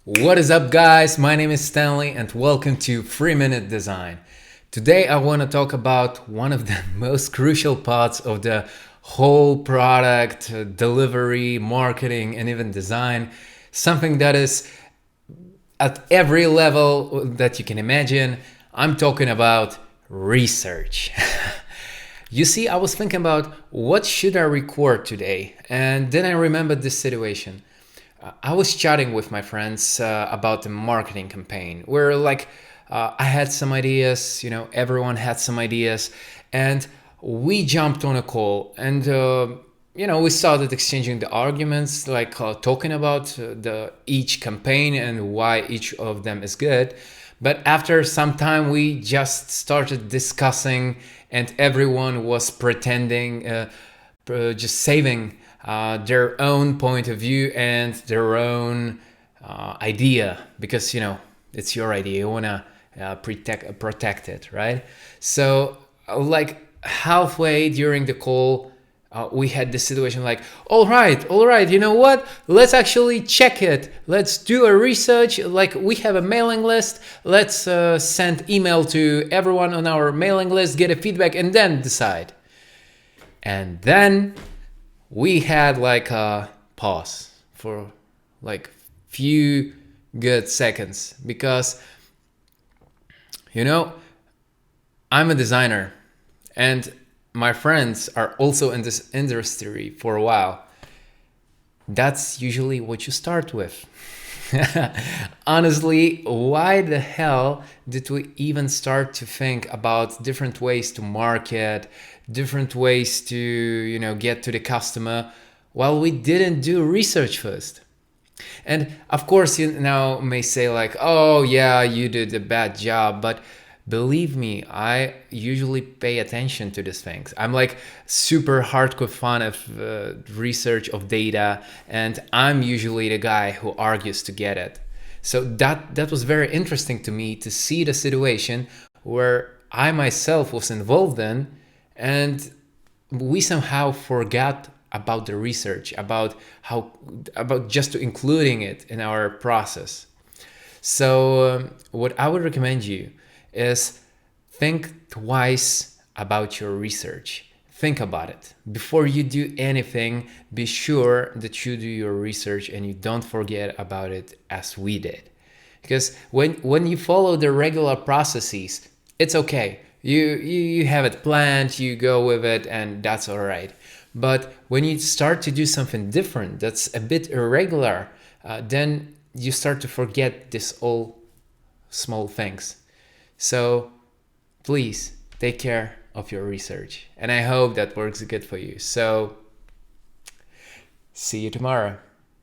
What is up, guys? My name is Stanley and welcome to 3-Minute Design. Today I want to talk about one of the most crucial parts of the whole product, delivery, marketing, and even design. Something that is at every level that you can imagine. I'm talking about research. You see, I was thinking about what should I record today, and then I remembered this situation. I was chatting with my friends about the marketing campaign where I had some ideas, everyone had some ideas, and we jumped on a call and we started exchanging the arguments, talking about the each campaign and why each of them is good. But after some time, we just started discussing, and everyone was pretending, just saving their own point of view and their own idea, because it's your idea. You wanna protect it, right? So like halfway during the call, we had this situation like, all right, you know what? Let's actually check it. Let's do a research. Like, we have a mailing list. Let's send email to everyone on our mailing list, get a feedback, and then decide. And then we had like a pause for like few good seconds, because I'm a designer and my friends are also in this industry for a while. That's usually what you start with. Honestly, why the hell did we even start to think about different ways to market, different ways to, get to the customer, while we didn't do research first? And of course, you now may say like, oh yeah, you did a bad job, but believe me, I usually pay attention to these things. I'm like super hardcore fan of research of data, and I'm usually the guy who argues to get it. So that was very interesting to me to see the situation where I myself was involved in, and we somehow forgot about the research, about just including it in our process. So what I would recommend you is think twice about your research. Think about it. Before you do anything, be sure that you do your research and you don't forget about it as we did. Because when you follow the regular processes, it's okay. You have it planned, you go with it, and that's all right. But when you start to do something different that's a bit irregular, then you start to forget this all small things. So please take care of your research, and I hope that works good for you. So see you tomorrow.